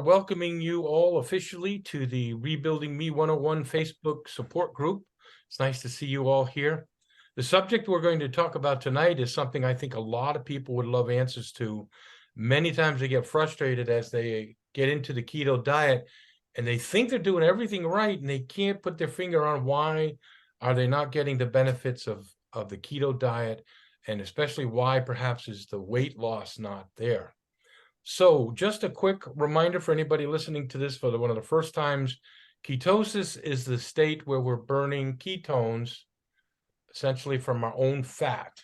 welcoming you all officially to the Rebuilding Me 101 Facebook support group. It's nice to see you all here. The subject we're going to talk about tonight is something I think a lot of people would love answers to. Many times they get frustrated as they get into the keto diet and they think they're doing everything right and they can't put their finger on why are they not getting the benefits of the keto diet, and especially why perhaps is the weight loss not there. So just a quick reminder for anybody listening to this for one of the first times, ketosis is the state where we're burning ketones essentially from our own fat.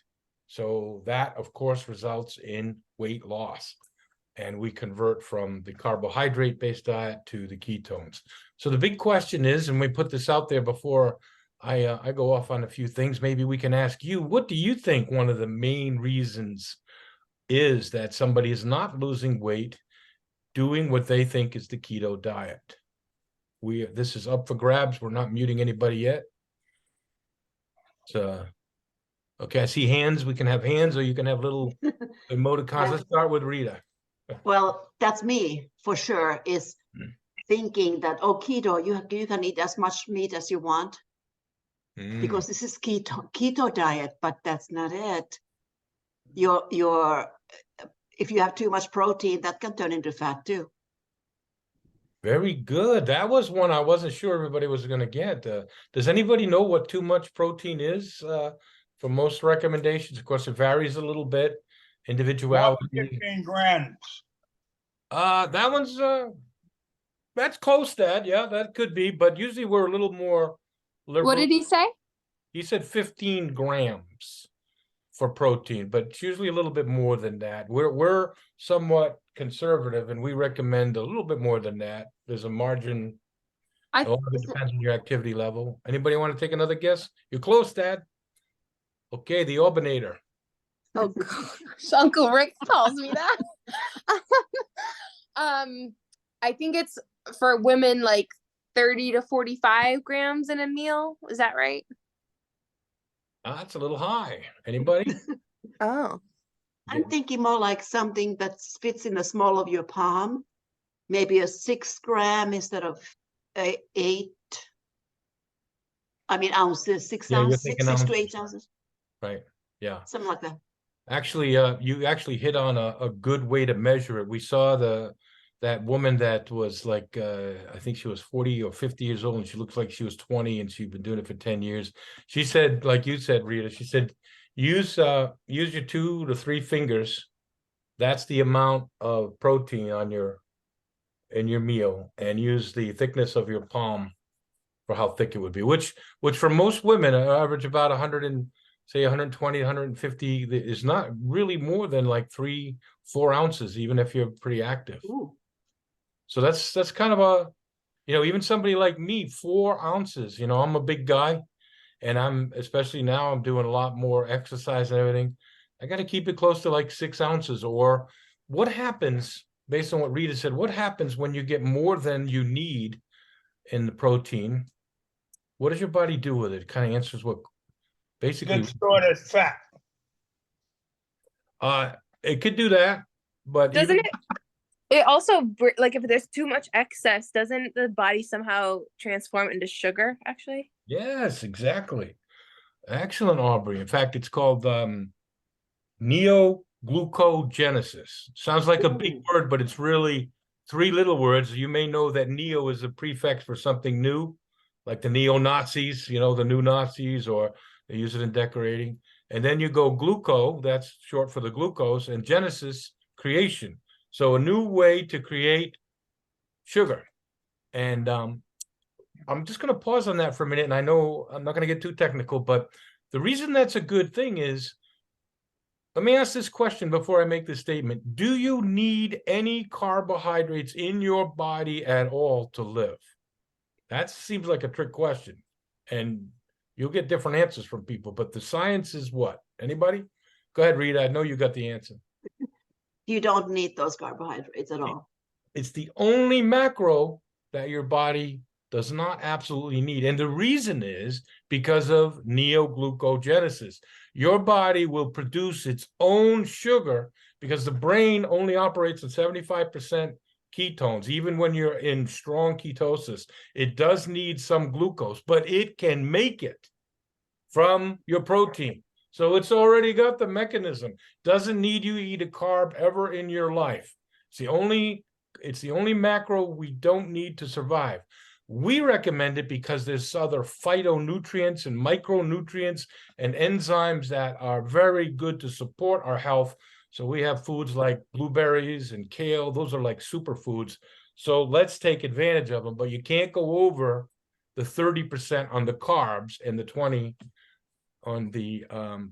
So that, of course, results in weight loss. And we convert from the carbohydrate-based diet to the ketones. So the big question is, and we put this out there before I go off on a few things, maybe we can ask you, what do you think one of the main reasons is that somebody is not losing weight doing what they think is the keto diet? This is up for grabs. We're not muting anybody yet. So, okay, I see hands. We can have hands, or you can have little emoticons. Let's start with Rita. Well, that's me for sure, is thinking that, oh, keto, you can eat as much meat as you want because this is keto diet, but that's not it. If you have too much protein, that can turn into fat too. Very good. That was one I wasn't sure everybody was going to get. Does anybody know what too much protein is for most recommendations? Of course, it varies a little bit. Individuality. 15 grams. That one's that's close to that. Yeah, that could be. But usually we're a little more liberal. What did he say? He said 15 grams for protein, but it's usually a little bit more than that. We're somewhat conservative, and we recommend a little bit more than that. There's a margin. It depends on your activity level. Anybody want to take another guess? You're close, Dad. Okay, the Orbinator. Oh gosh, Uncle Rick calls me that. I think it's for women like 30 to 45 grams in a meal. Is that right? That's a little high. Anybody? Oh. I'm thinking more like something that fits in the small of your palm, maybe a 6 gram instead of 8. I mean ounces, 6 ounces, 6 to 8 ounces. Right. Yeah. Something like that. Actually, you actually hit on a good way to measure it. We saw that woman that was like, I think she was 40 or 50 years old, and she looks like she was 20, and she'd been doing it for 10 years. She said, like you said, Rita, she said, use your 2 to 3 fingers. That's the amount of protein in your meal, and use the thickness of your palm for how thick it would be, which for most women average about 120, 150 is not really more than like 3-4 ounces, even if you're pretty active. Ooh. So that's kind of even somebody like me, 4 ounces, I'm a big guy, and especially now I'm doing a lot more exercise and everything. I got to keep it close to like 6 ounces. Or what happens, based on what Rita said, what happens when you get more than you need in the protein? What does your body do with it? It kind of answers what basically Gets stored as fat. It could do that, but doesn't it also, like, if there's too much excess, doesn't the body somehow transform into sugar, actually? Yes, exactly. Excellent, Aubrey. In fact, it's called neoglucogenesis. Sounds like a big word, but it's really 3 little words. You may know that neo is a prefix for something new, like the neo-Nazis, the new Nazis, or they use it in decorating. And then you go gluco, that's short for the glucose, and genesis, creation. So a new way to create sugar. And I'm just going to pause on that for a minute. And I know I'm not going to get too technical, but the reason that's a good thing is, let me ask this question before I make this statement. Do you need any carbohydrates in your body at all to live? That seems like a trick question. And you'll get different answers from people, but the science is what? Anybody? Go ahead, Rita. I know you got the answer. You don't need those carbohydrates at all. It's the only macro that your body does not absolutely need. And the reason is because of neoglucogenesis. Your body will produce its own sugar because the brain only operates at 75% ketones, even when you're in strong ketosis. It does need some glucose, but it can make it from your protein. So it's already got the mechanism. Doesn't need you to eat a carb ever in your life. It's the only macro we don't need to survive. We recommend it because there's other phytonutrients and micronutrients and enzymes that are very good to support our health. So we have foods like blueberries and kale. Those are like superfoods. So let's take advantage of them, but you can't go over the 30% on the carbs and the 20 on the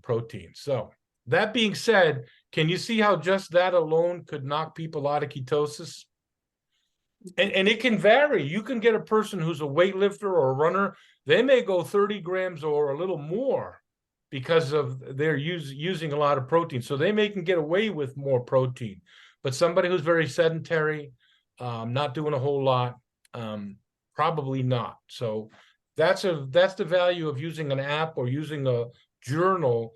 protein. So that being said, can you see how just that alone could knock people out of ketosis? And it can vary. You can get a person who's a weightlifter or a runner, they may go 30 grams or a little more because of they're using a lot of protein. So they can get away with more protein. But somebody who's very sedentary, not doing a whole lot, probably not. So that's the value of using an app or using a journal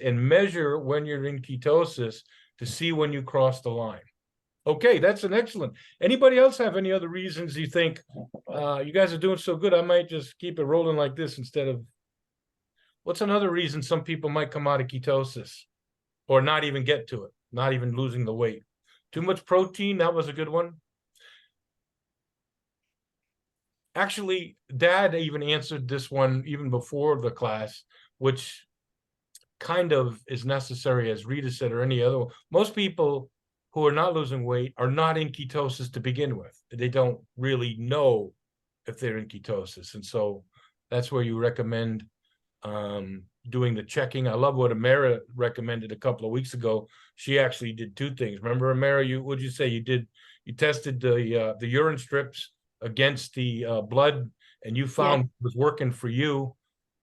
and measure when you're in ketosis to see when you cross the line. Okay, that's an excellent. Anybody else have any other reasons you think you guys are doing so good? I might just keep it rolling like this instead of. What's another reason some people might come out of ketosis or not even get to it, not even losing the weight? Too much protein, that was a good one. Actually, Dad even answered this one even before the class, which kind of is necessary, as Rita said, or any other. Most people who are not losing weight are not in ketosis to begin with. They don't really know if they're in ketosis. And so that's where you recommend doing the checking. I love what Amara recommended a couple of weeks ago. She actually did two things. Remember, Amara, what'd you say? You tested the urine strips against the blood, and you found it was working for you,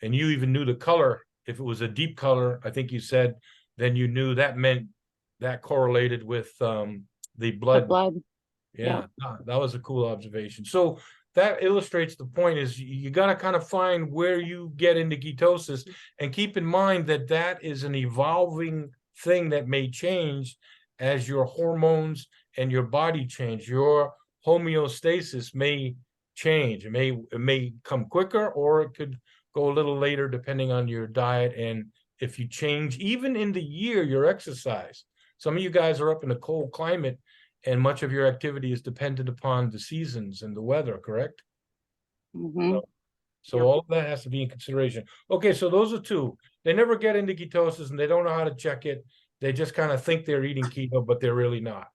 and you even knew the color. If it was a deep color, I think you said, then you knew that meant that correlated with the blood. Yeah, that was a cool observation. So that illustrates the point is you got to kind of find where you get into ketosis and keep in mind that that is an evolving thing that may change as your hormones and your body change. Your homeostasis may change. It may come quicker, or it could go a little later depending on your diet and if you change even in the year your exercise. Some of you guys are up in a cold climate and much of your activity is dependent upon the seasons and the weather, correct? Mm-hmm. So all of that has to be in consideration. Okay, so those are two. They never get into ketosis and they don't know how to check it. They just kind of think they're eating keto, but they're really not.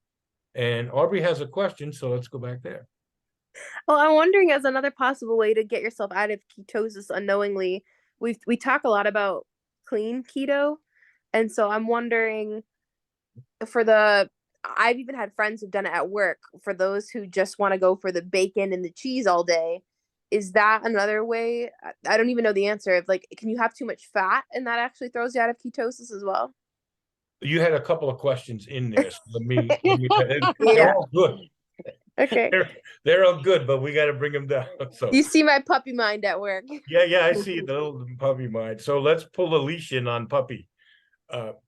And Aubrey has a question, so let's go back there. Well, I'm wondering, as another possible way to get yourself out of ketosis unknowingly, we talk a lot about clean keto, and so I'm wondering I've even had friends who've done it at work. For those who just want to go for the bacon and the cheese all day, is that another way? I don't even know the answer. Of can you have too much fat and that actually throws you out of ketosis as well? You had a couple of questions in there, so let me Yeah. they're all good. Okay. They're all good, but we got to bring them down. So You see my puppy mind at work. yeah, I see the little puppy mind. So let's pull a leash in on puppy.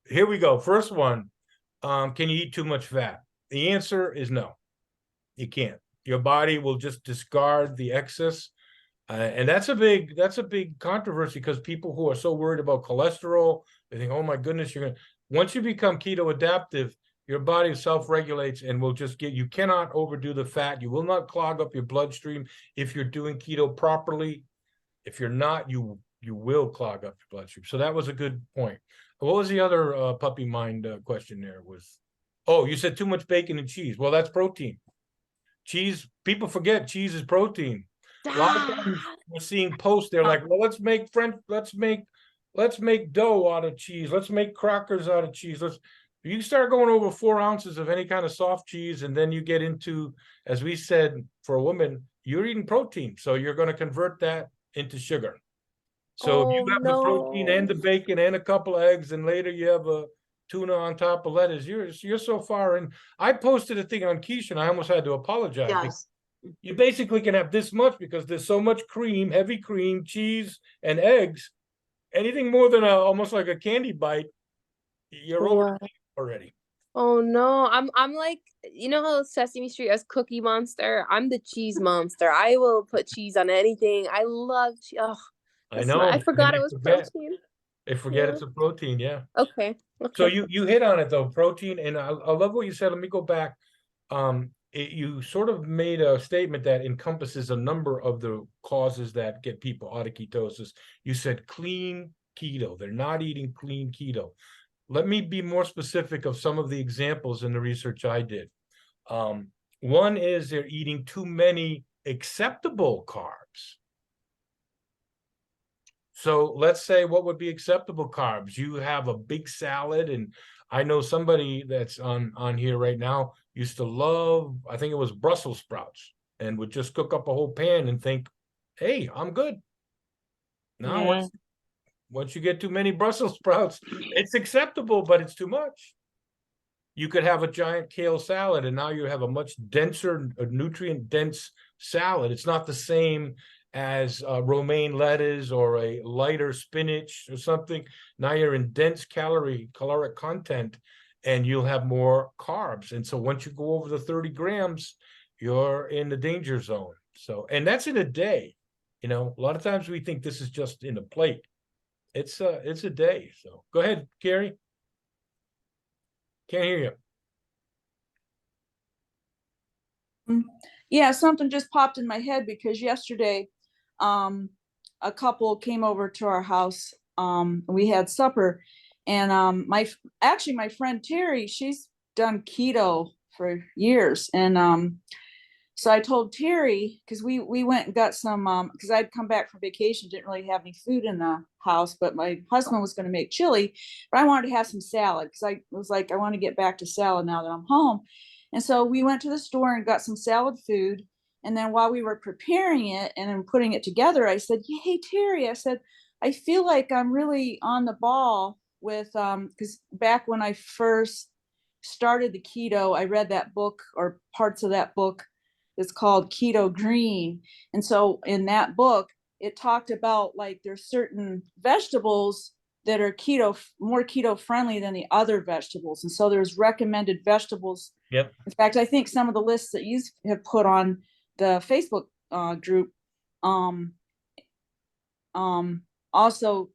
Here we go. First one. Can you eat too much fat? The answer is no. You can't. Your body will just discard the excess. And that's a big controversy because people who are so worried about cholesterol, they think, oh my goodness, once you become keto adaptive, your body self-regulates and will just you cannot overdo the fat. You will not clog up your bloodstream if you're doing keto properly. If you're not, you will clog up your bloodstream. So that was a good point. What was the other puppy mind question there? You said too much bacon and cheese. Well, that's protein. Cheese, people forget cheese is protein. A lot of times we're seeing posts, they're like, well, let's make dough out of cheese. Let's make crackers out of cheese. You start going over 4 ounces of any kind of soft cheese, and then you get into, as we said, for a woman, you're eating protein. So you're going to convert that into sugar. So if you have the protein and the bacon and a couple of eggs, and later you have a tuna on top of lettuce, you're so far in. I posted a thing on Quiche and I almost had to apologize. Yes. You basically can have this much because there's so much cream, heavy cream, cheese, and eggs. Anything more than almost like a candy bite, you're over already. Oh no, I'm like, you know how Sesame Street has Cookie Monster? I'm the cheese monster. I will put cheese on anything. I love cheese. Oh, I know, I and forgot they it was forget. protein. They forget Yeah. it's a protein, yeah. Okay. So Okay. you hit on it though, protein, and I love what you said. Let me go back. You sort of made a statement that encompasses a number of the causes that get people out of ketosis. You said clean keto. They're not eating clean keto. Let me be more specific of some of the examples in the research I did. One is they're eating too many acceptable carbs. So let's say what would be acceptable carbs? You have a big salad, and I know somebody that's on here right now used to love, I think it was Brussels sprouts, and would just cook up a whole pan and think, hey, I'm good. Now Yeah. once you get too many Brussels sprouts, it's acceptable, but it's too much. You could have a giant kale salad, and now you have a much denser, nutrient dense salad. It's not the same as romaine lettuce or a lighter spinach or something. Now you're in dense caloric content, and you'll have more carbs. And so once you go over the 30 grams, you're in the danger zone. So, and that's in a day. You know, a lot of times we think this is just in a plate. It's a day. So go ahead, Gary. Can't hear you. Yeah, something just popped in my head because yesterday, a couple came over to our house. We had supper, and my friend Terry, she's done keto for years, and so I told Terry, because we went and got some, because I'd come back from vacation, didn't really have any food in the house, but my husband was going to make chili, but I wanted to have some salad because I was like, I want to get back to salad now that I'm home. And so we went to the store and got some salad food. And then while we were preparing it and then putting it together, I said, hey, Terry, I said, I feel like I'm really on the ball with, because back when I first started the keto, I read that book or parts of that book. It's called Keto Green. And so in that book, it talked about like there's certain vegetables that are more keto friendly than the other vegetables. And so there's recommended vegetables. Yep. In fact, I think some of the lists that you have put on the Facebook group also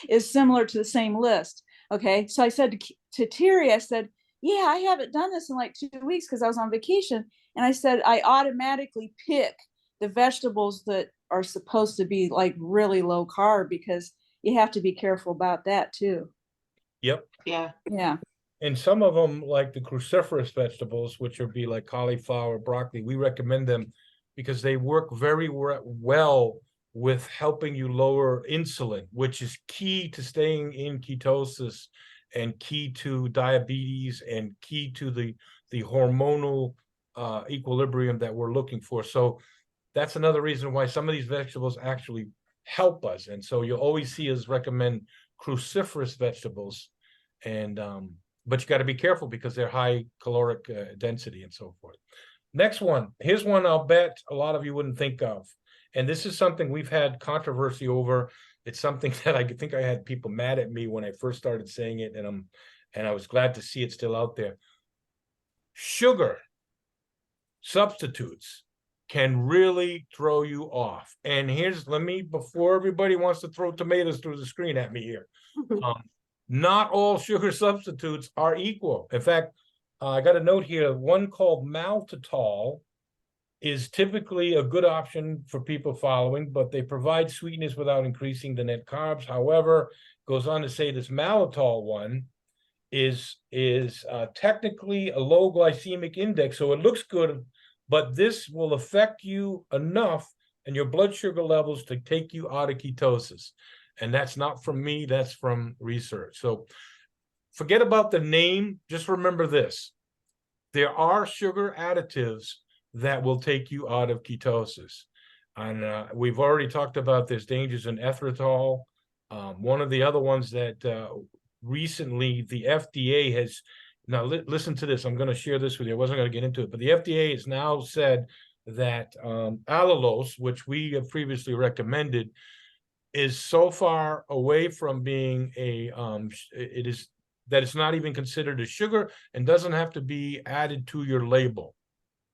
is similar to the same list. Okay. So I said to Terry, I said, yeah, I haven't done this in like 2 weeks because I was on vacation. And I said, I automatically pick the vegetables that are supposed to be like really low carb because you have to be careful about that too. Yep. Yeah. Yeah. And some of them, like the cruciferous vegetables, which would be like cauliflower, broccoli, we recommend them because they work very well with helping you lower insulin, which is key to staying in ketosis and key to diabetes and key to the hormonal equilibrium that we're looking for. So that's another reason why some of these vegetables actually help us. And so you'll always see us recommend cruciferous vegetables. And but you got to be careful because they're high caloric density and so forth. Next one. Here's one I'll bet a lot of you wouldn't think of. And this is something we've had controversy over. It's something that I think I had people mad at me when I first started saying it, and I was glad to see it still out there. Sugar substitutes can really throw you off. And before everybody wants to throw tomatoes through the screen at me here, not all sugar substitutes are equal. In fact, I got a note here, one called maltitol is typically a good option for people following, but they provide sweetness without increasing the net carbs. However, goes on to say this maltitol one is technically a low glycemic index, so it looks good, but this will affect you enough and your blood sugar levels to take you out of ketosis. And that's not from me, that's from research. So forget about the name, just remember this. There are sugar additives that will take you out of ketosis. And we've already talked about there's dangers in erythritol. One of the other ones that recently the FDA has, now listen to this, I'm going to share this with you. I wasn't going to get into it, but the FDA has now said that allulose, which we have previously recommended, is so far away from being it is that it's not even considered a sugar and doesn't have to be added to your label.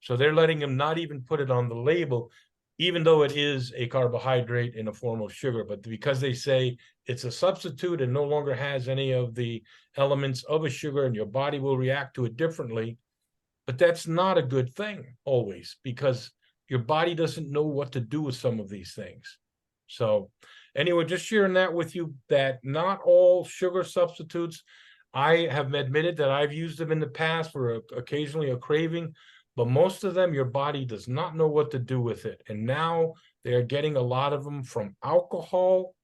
So they're letting them not even put it on the label, even though it is a carbohydrate in a form of sugar. But because they say it's a substitute and no longer has any of the elements of a sugar, and your body will react to it differently. But that's not a good thing always, because your body doesn't know what to do with some of these things. So anyway, just sharing that with you, that not all sugar substitutes, I have admitted that I've used them in the past for occasionally a craving, but most of them, your body does not know what to do with it. And now they are getting a lot of them from alcohol.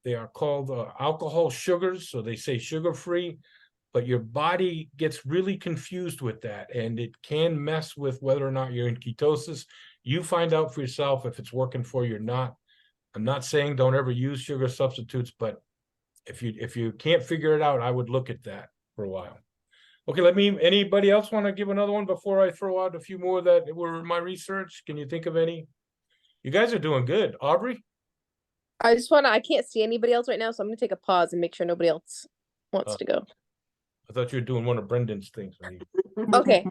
They are called alcohol sugars, so they say sugar-free, but your body gets really confused with that, and it can mess with whether or not you're in ketosis. You find out for yourself if it's working for you or not. I'm not saying don't ever use sugar substitutes, but if you can't figure it out, I would look at that for a while. Okay, anybody else want to give another one before I throw out a few more that were in my research? Can you think of any? You guys are doing good. Aubrey? I can't see anybody else right now, so I'm gonna take a pause and make sure nobody else wants to go. I thought you were doing one of Brendan's things. Okay.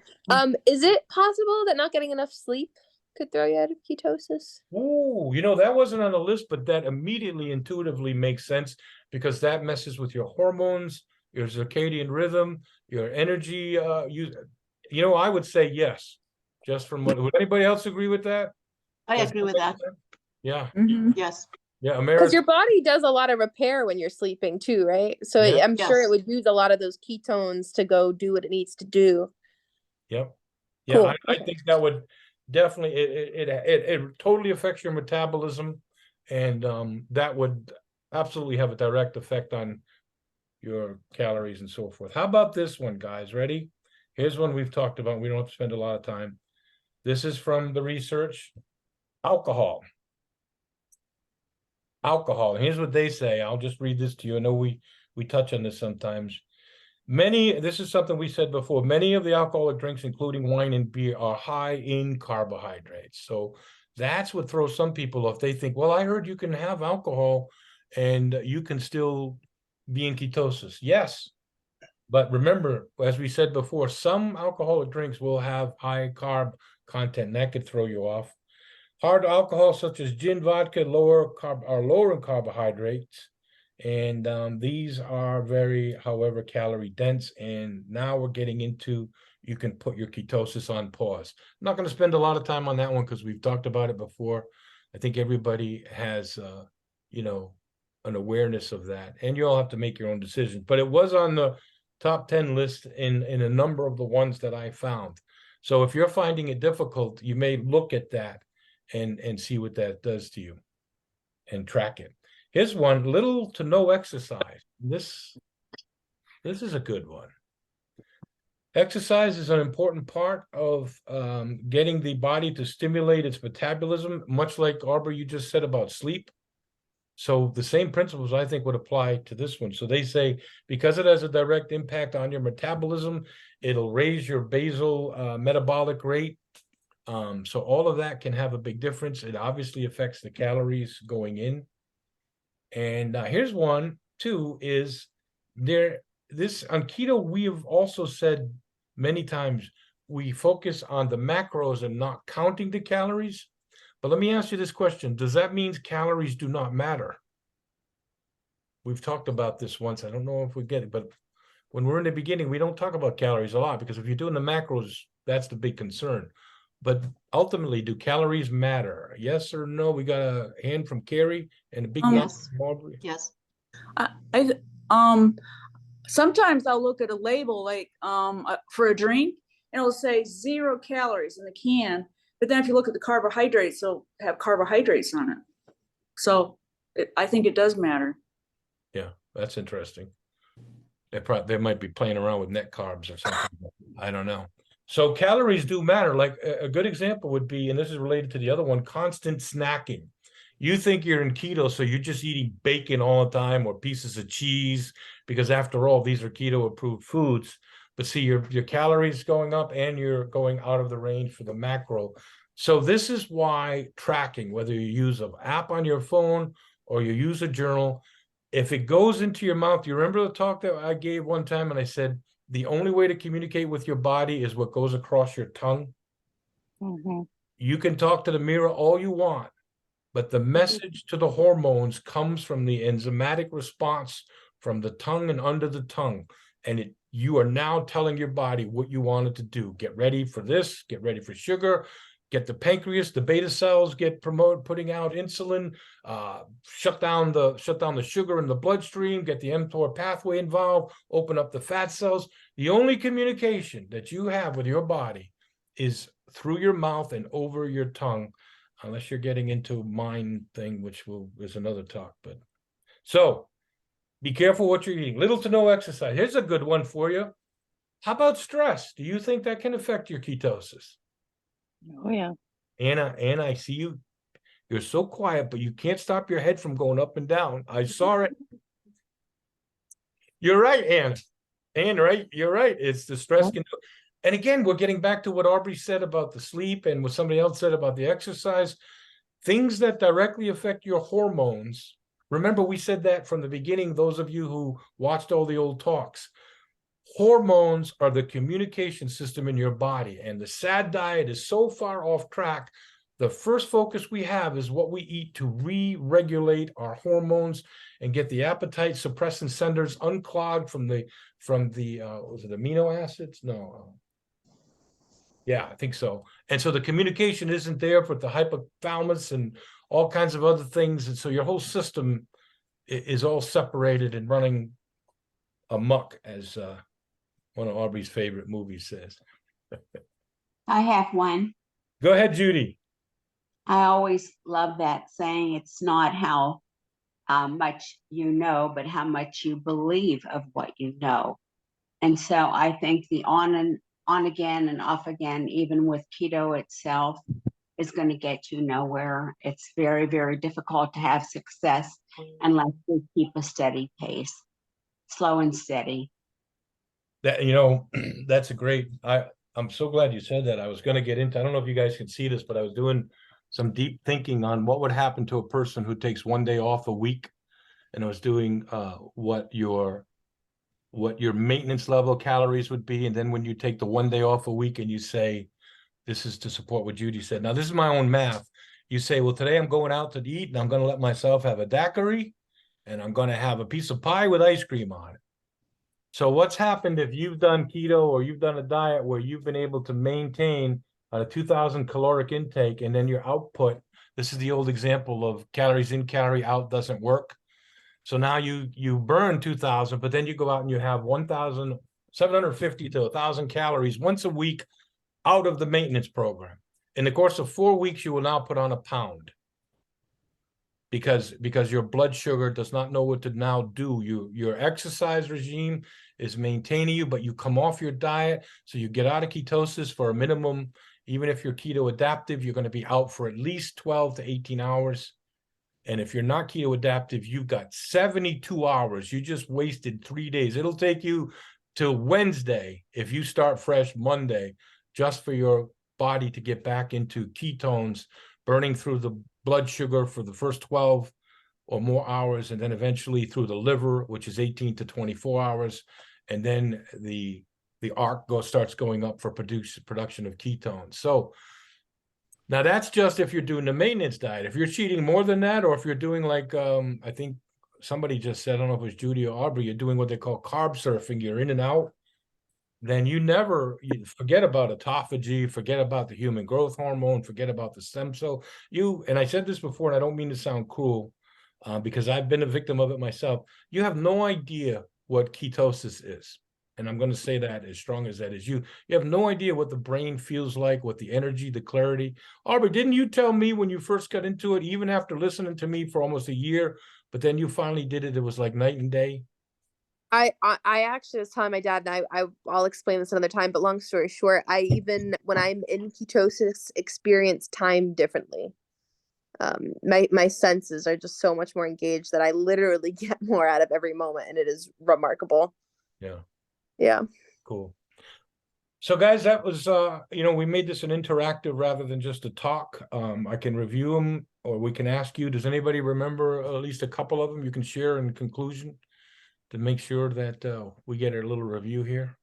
Is it possible that not getting enough sleep could throw you out of ketosis? Ooh, that wasn't on the list, but that immediately intuitively makes sense, because that messes with your hormones, your circadian rhythm, your energy. I would say yes. Just from would anybody else agree with that? I agree with that. Yeah. Yes. Yeah, Because your body does a lot of repair when you're sleeping too, right? So Yeah. I'm sure Yes. it would use a lot of those ketones to go do what it needs to do. Yep. Yeah, Cool. I think that would definitely it totally affects your metabolism, and that would absolutely have a direct effect on your calories and so forth. How about this one, guys? Ready? Here's one we've talked about. We don't have to spend a lot of time. This is from the research. Alcohol. And here's what they say. I'll just read this to you. I know we touch on this sometimes. This is something we said before, many of the alcoholic drinks, including wine and beer, are high in carbohydrates. So that's what throws some people off. They think, well, I heard you can have alcohol and you can still be in ketosis. Yes. But remember, as we said before, some alcoholic drinks will have high carb content, and that could throw you off. Hard alcohol, such as gin, vodka, are lower in carbohydrates. And these are very, however, calorie dense. And now we're getting into, you can put your ketosis on pause. I'm not going to spend a lot of time on that one because we've talked about it before. I think everybody has, an awareness of that. And you all have to make your own decisions. But it was on the top 10 list in a number of the ones that I found. So if you're finding it difficult, you may look at that and see what that does to you and track it. Here's one: little to no exercise. This is a good one. Exercise is an important part of getting the body to stimulate its metabolism, much like Aubrey, you just said about sleep. So the same principles, I think, would apply to this one. So they say, because it has a direct impact on your metabolism, it'll raise your basal metabolic rate. So all of that can have a big difference. It obviously affects the calories going in. And here's one too, is this on keto, we have also said many times, we focus on the macros and not counting the calories. But let me ask you this question. Does that mean calories do not matter? We've talked about this once. I don't know if we get it, but when we're in the beginning, we don't talk about calories a lot, because if you're doing the macros, that's the big concern. But ultimately, do calories matter? Yes or no? We got a hand from Carrie and a big Yes. from Aubrey. Yes. Sometimes I'll look at a label like for a drink, and it'll say 0 calories in the can. But then if you look at the carbohydrates, they'll have carbohydrates on it. So I think it does matter. Yeah, that's interesting. They might be playing around with net carbs or something. I don't know. So calories do matter. Like a good example would be, and this is related to the other one, constant snacking. You think you're in keto, so you're just eating bacon all the time or pieces of cheese, because after all, these are keto approved foods. But see, your calories going up and you're going out of the range for the macro. So this is why tracking, whether you use an app on your phone or you use a journal, If it goes into your mouth, you remember the talk that I gave one time, and I said the only way to communicate with your body is what goes across your tongue. You can talk to the mirror all you want, but the message to the hormones comes from the enzymatic response from the tongue and under the tongue. And you are now telling your body what you want it to do. Get ready for this, get ready for sugar, get the pancreas, the beta cells get promoted, putting out insulin, shut down the sugar in the bloodstream, get the mTOR pathway involved, open up the fat cells. The only communication that you have with your body is through your mouth and over your tongue, unless you're getting into mind thing, which is another talk. But so be careful what you're eating. Little to no exercise. Here's a good one for you. How about stress? Do you think that can affect your ketosis? Oh, yeah. Anna, I see you. You're so quiet, but you can't stop your head from going up and down. I saw it. You're right, Anna. Anna, right? You're right. It's the stress can do. And again, we're getting back to what Aubrey said about the sleep and what somebody else said about the exercise. Things that directly affect your hormones. Remember, we said that from the beginning, those of you who watched all the old talks. Hormones are the communication system in your body, and the SAD diet is so far off track. The first focus we have is what we eat to re-regulate our hormones and get the appetite suppressant centers unclogged from the was it amino acids? No. Yeah, I think so. And so the communication isn't there with the hypothalamus and all kinds of other things. And so your whole system is all separated and running amok, as one of Aubrey's favorite movies says. I have one. Go ahead, Judy. I always love that saying, it's not how much you know, but how much you believe of what you know. And so I think the on again and off again, even with keto itself, is going to get you nowhere. It's very, very difficult to have success unless we keep a steady pace, slow and steady. That, that's a great, I'm so glad you said that. I was going to get into, I don't know if you guys can see this, but I was doing some deep thinking on what would happen to a person who takes one day off a week. And I was doing what your maintenance level calories would be. And then when you take the one day off a week and you say, this is to support what Judy said. Now, this is my own math. You say, well, today I'm going out to eat and I'm going to let myself have a daiquiri and I'm going to have a piece of pie with ice cream on it. So what's happened if you've done keto or you've done a diet where you've been able to maintain a 2,000 caloric intake and then your output, this is the old example of calories in, calorie out doesn't work. So now you burn 2,000, but then you go out and you have 1,750 to 1,000 calories once a week out of the maintenance program. In the course of 4 weeks, you will now put on a pound because your blood sugar does not know what to now do. Your exercise regime is maintaining you, but you come off your diet, so you get out of ketosis for a minimum. Even if you're keto adaptive, you're going to be out for at least 12 to 18 hours. And if you're not keto adaptive, you've got 72 hours. You just wasted 3 days. It'll take you till Wednesday if you start fresh Monday, just for your body to get back into ketones, burning through the blood sugar for the first 12 or more hours, and then eventually through the liver, which is 18 to 24 hours. And then the arc starts going up for production of ketones. So now that's just if you're doing the maintenance diet. If you're cheating more than that, or if you're doing like, I think somebody just said, I don't know if it was Judy or Aubrey, you're doing what they call carb surfing, you're in and out, then you forget about autophagy, forget about the human growth hormone, forget about the stem cell. And I said this before, and I don't mean to sound cruel, because I've been a victim of it myself. You have no idea what ketosis is. And I'm going to say that as strong as that is. You have no idea what the brain feels like, what the energy, the clarity. Aubrey, didn't you tell me when you first got into it, even after listening to me for almost a year, but then you finally did it, it was like night and day? I actually was telling my dad, and I'll explain this another time, but long story short, I even, when I'm in ketosis, experience time differently. My senses are just so much more engaged that I literally get more out of every moment, and it is remarkable. Yeah. Yeah. Cool. So guys, that was, we made this an interactive rather than just a talk. I can review them or we can ask you, does anybody remember at least a couple of them you can share in conclusion to make sure that we get a little review here?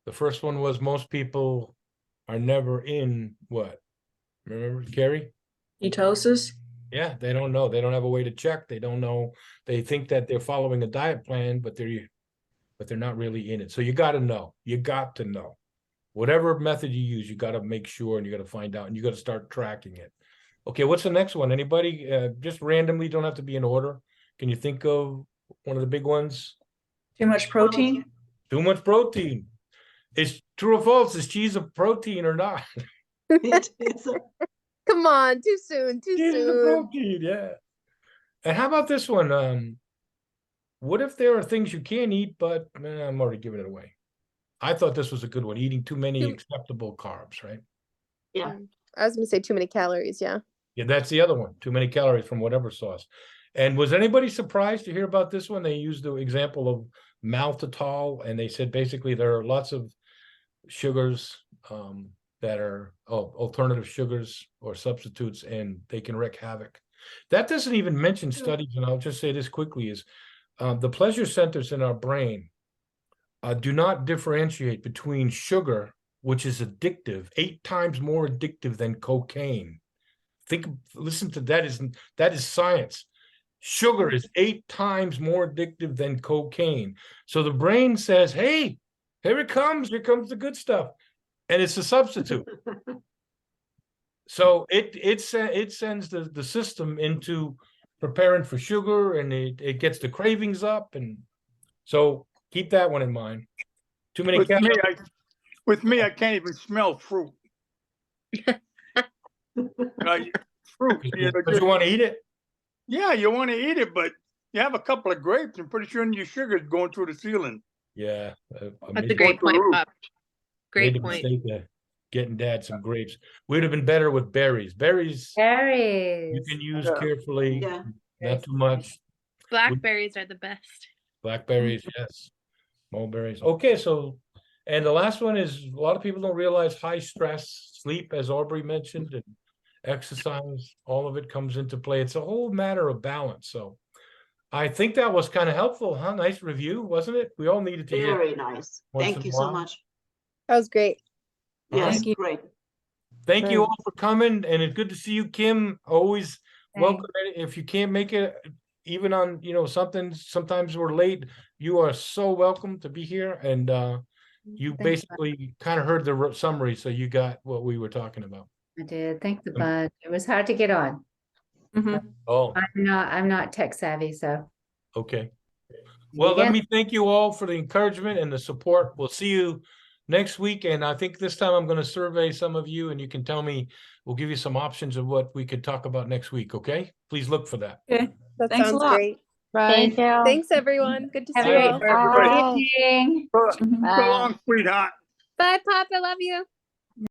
The first one was most people are never in what? Remember, Carrie? Ketosis. Yeah, they don't know. They don't have a way to check. They don't know. They think that they're following a diet plan, but they're not really in it. So you got to know. You got to know. Whatever method you use, you got to make sure and you got to find out and you got to start tracking it. Okay, what's the next one? Anybody? Just randomly, don't have to be in order. Can you think of one of the big ones? Too much protein. Too much protein. Is true or false? Is cheese a protein or not? It is a- Come on, too soon, too Cheese is a soon. protein, yeah. And how about this one? What if there are things you can't eat, but I'm already giving it away. I thought this was a good one. Eating too many acceptable carbs, right? Yeah. I was gonna say too many calories, yeah. Yeah, that's the other one. Too many calories from whatever sauce. And was anybody surprised to hear about this one? They used the example of maltitol, and they said basically there are lots of sugars that are alternative sugars or substitutes, and they can wreak havoc. That doesn't even mention studies, and I'll just say this quickly, is the pleasure centers in our brain do not differentiate between sugar, which is addictive, 8 times more addictive than cocaine. Listen to that is science. Sugar is 8 times more addictive than cocaine. So the brain says, hey, here comes the good stuff. And it's a substitute. So it sends the system into preparing for sugar, and it gets the cravings up. And so keep that one in mind. Too many calories. With me, I can't even smell fruit. Fruit, But you want to eat it? yeah, you want to eat it, but you have a couple of grapes, I'm pretty sure your sugar is going through the ceiling. Yeah. That's a great point, Bob. Made Great the point. mistake of getting Dad some grapes. We'd have been better with berries. Berries you Berries. can use Yeah. carefully, Yeah. not too much. Blackberries are the best. Blackberries, yes. Mulberries. Okay, so, and the last one is a lot of people don't realize high stress, sleep, as Aubrey mentioned, and exercise, all of it comes into play. It's a whole matter of balance. So I think that was kind of helpful, huh? Nice review, wasn't it? We all needed to hear. Very nice. once in Thank a you so while. much. That was great. All right. Yes, great. Thank you Good. all for coming, and it's good to see you, Kim. Always welcome. If you can't make it, even on sometimes we're late. You are so welcome to be here, and you Thanks, basically kind of heard the summary, so you got what we were talking about. I did. Thanks a bunch. It was hard to get on. Oh, I'm not tech savvy, so. okay. Well, let Yeah. me thank you all for the encouragement and the support. We'll see you next week, and I think this time I'm going to survey some of you, and you can tell me. We'll give you some options of what we could talk about next week. Okay, please look for that. Okay. That Thanks a sounds lot. great. Thank you. Thanks, everyone. Good to Have see a you great all. Everybody. evening. So long, sweetheart. Bye, Pop. I love you.